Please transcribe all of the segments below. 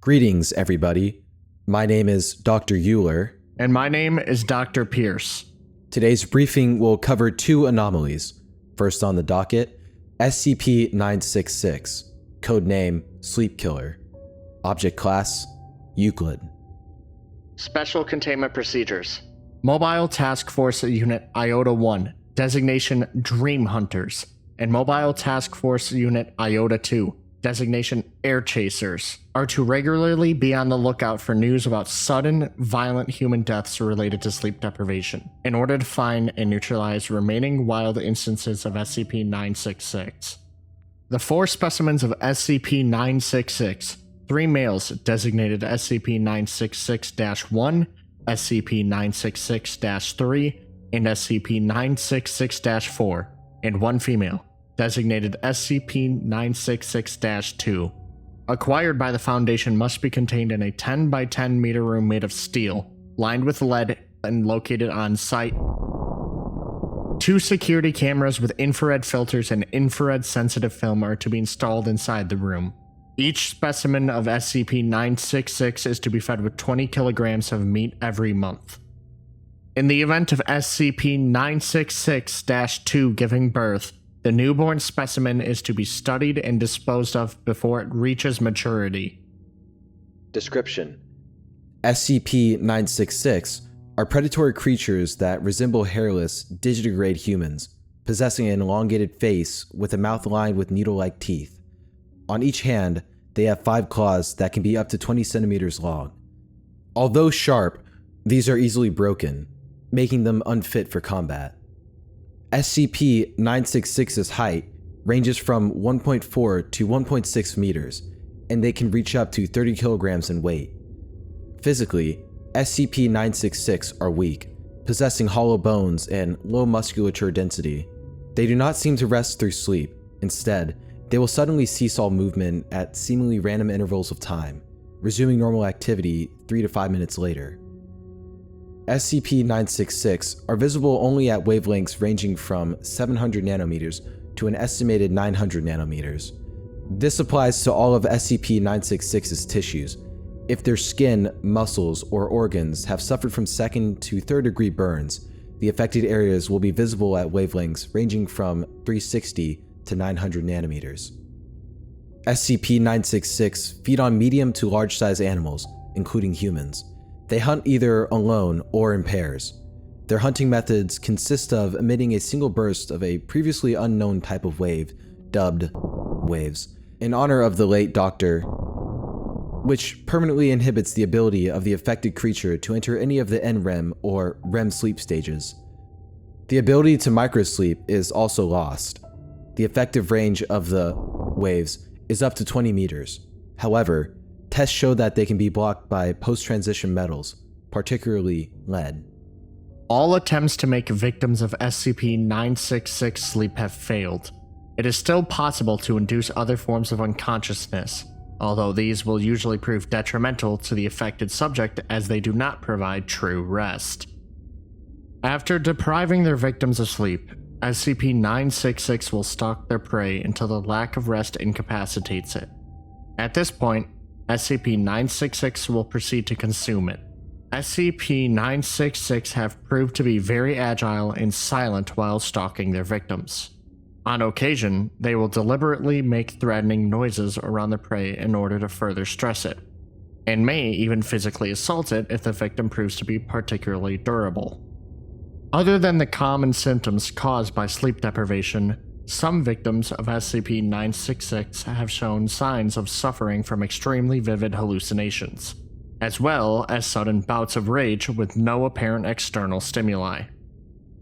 Greetings, everybody. My name is Dr. Euler. And my name is Dr. Pierce. Today's briefing will cover two anomalies. First on the docket, SCP-966, codename Sleep Killer. Object class, Euclid. Special Containment Procedures. Mobile Task Force Unit Iota-1, designation Dream Hunters, and Mobile Task Force Unit Iota-2, designation Air Chasers, are to regularly be on the lookout for news about sudden, violent human deaths related to sleep deprivation, in order to find and neutralize remaining wild instances of SCP-966. The 4 specimens of SCP-966, 3 males designated SCP-966-1, SCP-966-3, and SCP-966-4, and 1 female, designated SCP-966-2. Acquired by the Foundation must be contained in a 10 by 10 meter room made of steel, lined with lead, and located on site. 2 security cameras with infrared filters and infrared sensitive film are to be installed inside the room. Each specimen of SCP-966 is to be fed with 20 kilograms of meat every month. In the event of SCP-966-2 giving birth, the newborn specimen is to be studied and disposed of before it reaches maturity. Description: SCP-966 are predatory creatures that resemble hairless, digitigrade humans, possessing an elongated face with a mouth lined with needle-like teeth. On each hand, they have 5 claws that can be up to 20 centimeters long. Although sharp, these are easily broken, making them unfit for combat. SCP-966's height ranges from 1.4 to 1.6 meters, and they can reach up to 30 kilograms in weight. Physically, SCP-966 are weak, possessing hollow bones and low musculature density. They do not seem to rest through sleep. Instead, they will suddenly cease all movement at seemingly random intervals of time, resuming normal activity 3 to 5 minutes later. SCP-966 are visible only at wavelengths ranging from 700 nanometers to an estimated 900 nanometers. This applies to all of SCP-966's tissues. If their skin, muscles, or organs have suffered from 2nd to 3rd degree burns, the affected areas will be visible at wavelengths ranging from 360 to 900 nanometers. SCP-966 feed on medium to large size animals, including humans. They hunt either alone or in pairs. Their hunting methods consist of emitting a single burst of a previously unknown type of wave, dubbed waves, in honor of the late Doctor, which permanently inhibits the ability of the affected creature to enter any of the NREM or REM sleep stages. The ability to microsleep is also lost. The effective range of the waves is up to 20 meters. However, tests show that they can be blocked by post-transition metals, particularly lead. All attempts to make victims of SCP-966 sleep have failed. It is still possible to induce other forms of unconsciousness, although these will usually prove detrimental to the affected subject as they do not provide true rest. After depriving their victims of sleep, SCP-966 will stalk their prey until the lack of rest incapacitates it. At this point, SCP-966 will proceed to consume it. SCP-966 have proved to be very agile and silent while stalking their victims. On occasion, they will deliberately make threatening noises around the prey in order to further stress it, and may even physically assault it if the victim proves to be particularly durable. Other than the common symptoms caused by sleep deprivation, some victims of SCP-966 have shown signs of suffering from extremely vivid hallucinations, as well as sudden bouts of rage with no apparent external stimuli.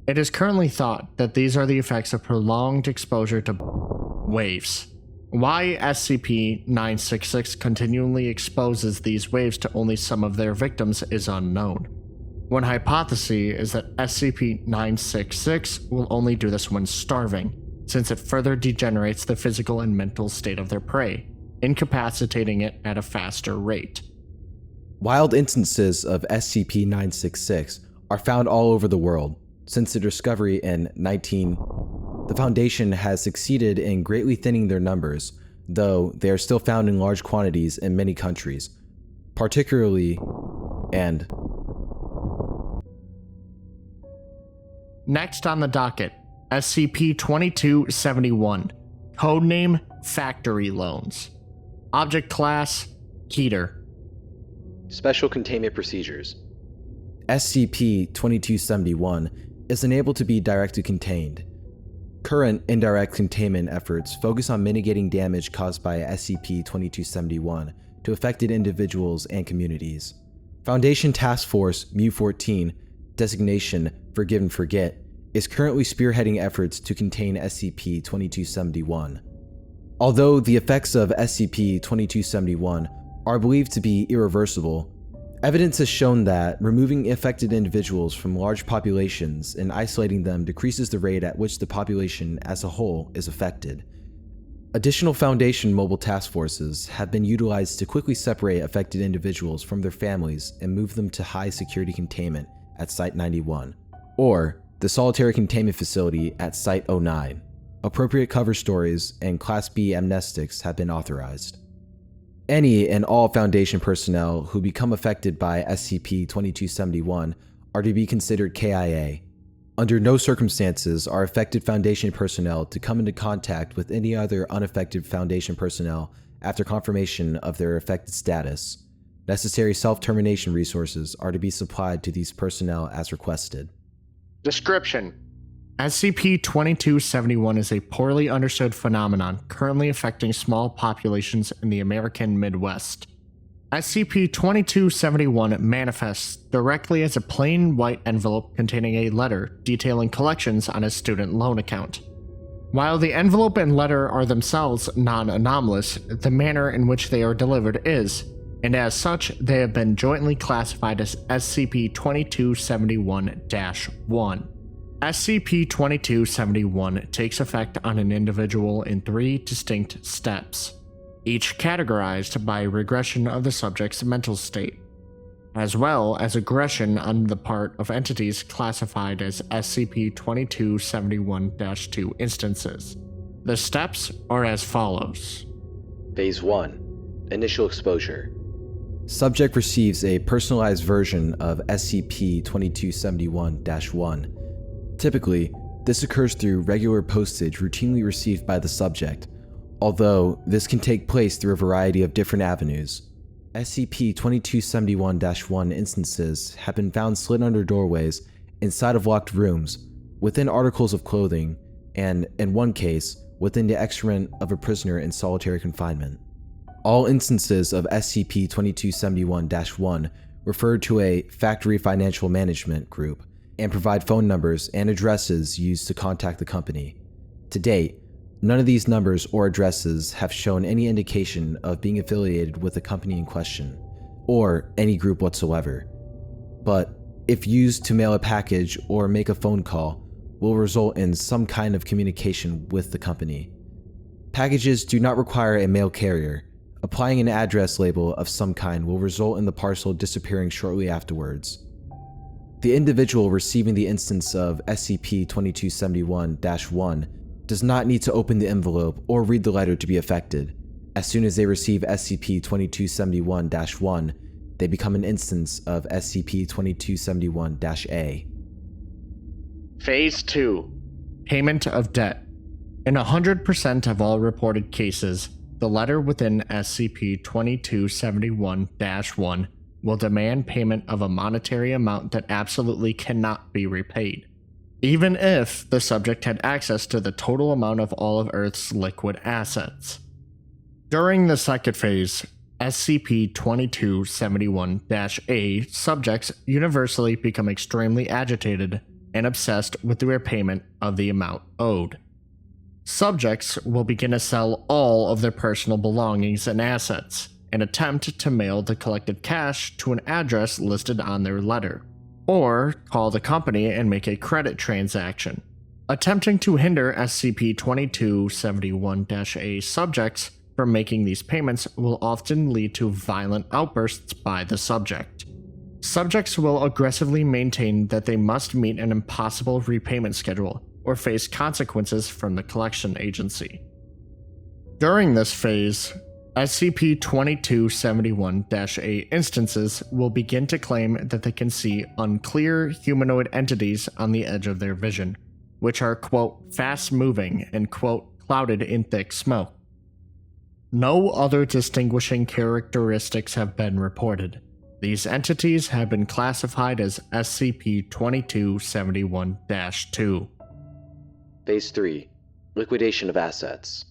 It is currently thought that these are the effects of prolonged exposure to waves. Why SCP-966 continually exposes these waves to only some of their victims is unknown. One hypothesis is that SCP-966 will only do this when starving, since it further degenerates the physical and mental state of their prey, incapacitating it at a faster rate. Wild instances of SCP-966 are found all over the world. Since their discovery in the Foundation has succeeded in greatly thinning their numbers, though they are still found in large quantities in many countries, particularly, and next on the docket, SCP-2271, codename Factory Loans. Object Class, Keter. Special Containment Procedures. SCP-2271 is unable to be directly contained. Current indirect containment efforts focus on mitigating damage caused by SCP-2271 to affected individuals and communities. Foundation Task Force MU-14, designation Forgive and Forget, is currently spearheading efforts to contain SCP-2271. Although the effects of SCP-2271 are believed to be irreversible, evidence has shown that removing affected individuals from large populations and isolating them decreases the rate at which the population as a whole is affected. Additional Foundation mobile task forces have been utilized to quickly separate affected individuals from their families and move them to high security containment at Site-91, or the Solitary Containment Facility at Site-09. Appropriate cover stories and Class B amnestics have been authorized. Any and all Foundation personnel who become affected by SCP-2271 are to be considered KIA. Under no circumstances are affected Foundation personnel to come into contact with any other unaffected Foundation personnel after confirmation of their affected status. Necessary self-termination resources are to be supplied to these personnel as requested. Description: SCP-2271 is a poorly understood phenomenon currently affecting small populations in the American Midwest. SCP-2271 manifests directly as a plain white envelope containing a letter detailing collections on a student loan account. While the envelope and letter are themselves non-anomalous, the manner in which they are delivered is, and as such, they have been jointly classified as SCP-2271-1. SCP-2271 takes effect on an individual in 3 distinct steps, each categorized by regression of the subject's mental state, as well as aggression on the part of entities classified as SCP-2271-2 instances. The steps are as follows. Phase 1. Initial Exposure. Subject receives a personalized version of SCP-2271-1. Typically, this occurs through regular postage routinely received by the subject, although this can take place through a variety of different avenues. SCP-2271-1 instances have been found slid under doorways, inside of locked rooms, within articles of clothing, and, in one case, within the excrement of a prisoner in solitary confinement. All instances of SCP-2271-1 refer to a Factory Financial Management group and provide phone numbers and addresses used to contact the company. To date, none of these numbers or addresses have shown any indication of being affiliated with the company in question, or any group whatsoever. But if used to mail a package or make a phone call, will result in some kind of communication with the company. Packages do not require a mail carrier. Applying an address label of some kind will result in the parcel disappearing shortly afterwards. The individual receiving the instance of SCP-2271-1 does not need to open the envelope or read the letter to be affected. As soon as they receive SCP-2271-1, they become an instance of SCP-2271-A. Phase 2. Payment of Debt. In 100% of all reported cases, the letter within SCP-2271-1 will demand payment of a monetary amount that absolutely cannot be repaid, even if the subject had access to the total amount of all of Earth's liquid assets. During the second phase, SCP-2271-A subjects universally become extremely agitated and obsessed with the repayment of the amount owed. Subjects will begin to sell all of their personal belongings and assets and attempt to mail the collected cash to an address listed on their letter, or call the company and make a credit transaction. Attempting to hinder SCP-2271-A subjects from making these payments will often lead to violent outbursts by the subject. Subjects will aggressively maintain that they must meet an impossible repayment schedule or face consequences from the collection agency. During this phase, SCP-2271-A instances will begin to claim that they can see unclear humanoid entities on the edge of their vision, which are, quote, fast-moving and, quote, clouded in thick smoke. No other distinguishing characteristics have been reported. These entities have been classified as SCP-2271-2. Phase 3. Liquidation of assets.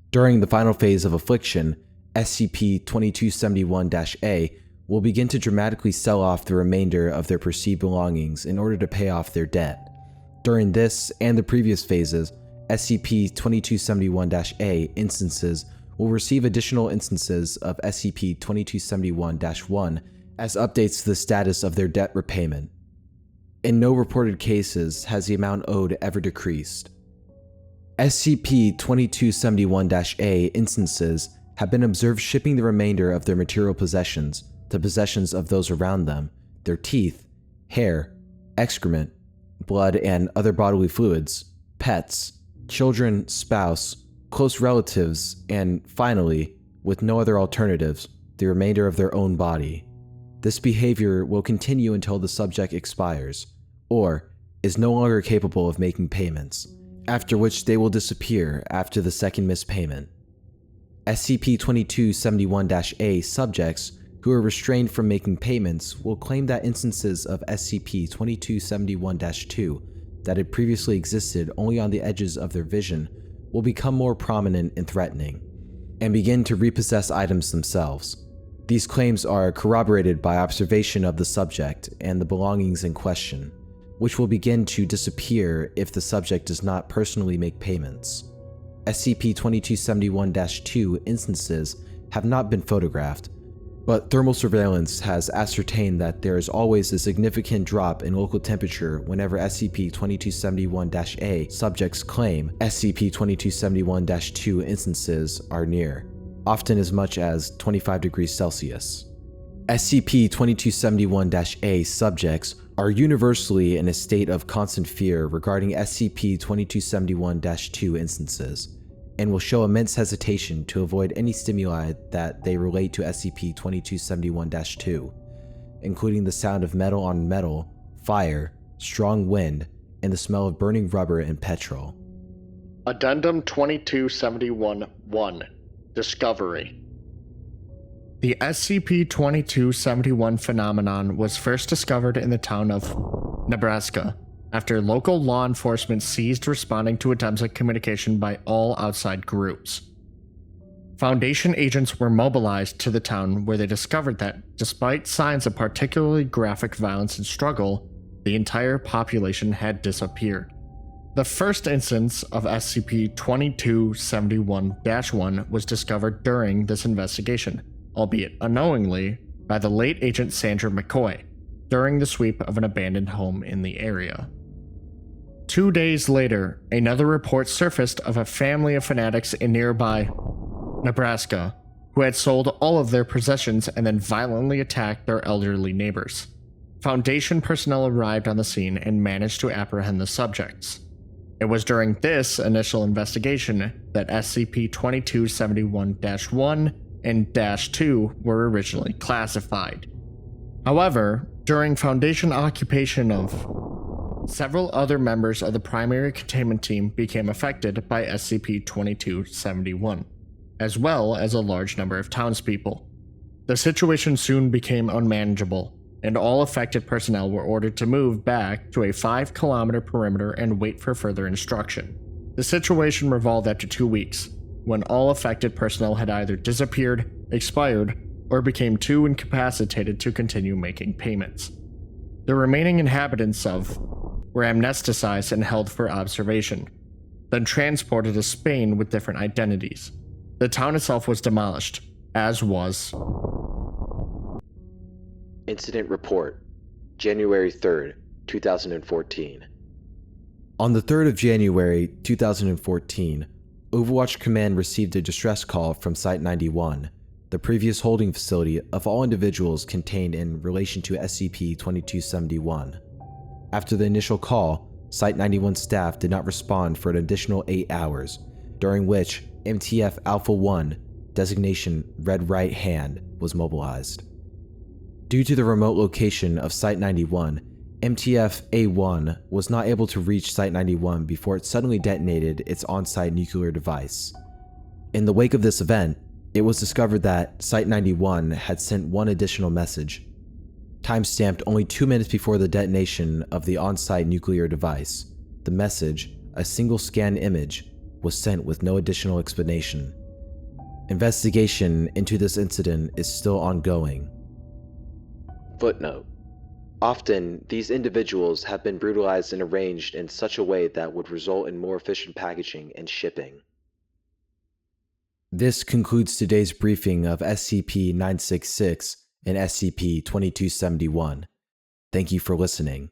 During the final phase of affliction, SCP-2271-A will begin to dramatically sell off the remainder of their perceived belongings in order to pay off their debt. During this and the previous phases, SCP-2271-A instances will receive additional instances of SCP-2271-1 as updates to the status of their debt repayment. In no reported cases has the amount owed ever decreased. SCP-2271-A instances have been observed shipping the remainder of their material possessions to possessions of those around them, their teeth, hair, excrement, blood and other bodily fluids, pets, children, spouse, close relatives, and finally, with no other alternatives, the remainder of their own body. This behavior will continue until the subject expires, or is no longer capable of making payments, after which they will disappear after the second missed payment. SCP-2271-A subjects who are restrained from making payments will claim that instances of SCP-2271-2 that had previously existed only on the edges of their vision will become more prominent and threatening, and begin to repossess items themselves. These claims are corroborated by observation of the subject and the belongings in question, which will begin to disappear if the subject does not personally make payments. SCP-2271-2 instances have not been photographed, but thermal surveillance has ascertained that there is always a significant drop in local temperature whenever SCP-2271-A subjects claim SCP-2271-2 instances are near, often as much as 25 degrees Celsius. SCP-2271-A subjects are universally in a state of constant fear regarding SCP-2271-2 instances, and will show immense hesitation to avoid any stimuli that they relate to SCP-2271-2, including the sound of metal on metal, fire, strong wind, and the smell of burning rubber and petrol. Addendum 2271-1 Discovery. The SCP-2271 phenomenon was first discovered in the town of Nebraska, after local law enforcement ceased responding to attempts at communication by all outside groups. Foundation agents were mobilized to the town where they discovered that, despite signs of particularly graphic violence and struggle, the entire population had disappeared. The first instance of SCP-2271-1 was discovered during this investigation, albeit unknowingly, by the late Agent Sandra McCoy, during the sweep of an abandoned home in the area. 2 days later, another report surfaced of a family of fanatics in nearby Nebraska who had sold all of their possessions and then violently attacked their elderly neighbors. Foundation personnel arrived on the scene and managed to apprehend the subjects. It was during this initial investigation that SCP-2271-1 and -2 were originally classified. However, during Foundation occupation of several other members of the primary containment team became affected by SCP-2271, as well as a large number of townspeople. The situation soon became unmanageable, and all affected personnel were ordered to move back to a 5-kilometer perimeter and wait for further instruction. The situation revolved after 2 weeks, when all affected personnel had either disappeared, expired, or became too incapacitated to continue making payments. The remaining inhabitants were amnesticized and held for observation, then transported to Spain with different identities. The town itself was demolished, as was Incident Report, January 3rd, 2014. On the 3rd of January 2014, Overwatch Command received a distress call from Site-91, the previous holding facility of all individuals contained in relation to SCP-2271. After the initial call, Site-91 staff did not respond for an additional 8 hours, during which MTF Alpha-1, designation Red Right Hand, was mobilized. Due to the remote location of Site-91, MTF-A1 was not able to reach Site-91 before it suddenly detonated its on-site nuclear device. In the wake of this event, it was discovered that Site-91 had sent one additional message, timestamped only 2 minutes before the detonation of the on-site nuclear device. The message, a single scanned image, was sent with no additional explanation. Investigation into this incident is still ongoing. Footnote: often, these individuals have been brutalized and arranged in such a way that would result in more efficient packaging and shipping. This concludes today's briefing of SCP-966 and SCP-2271. Thank you for listening.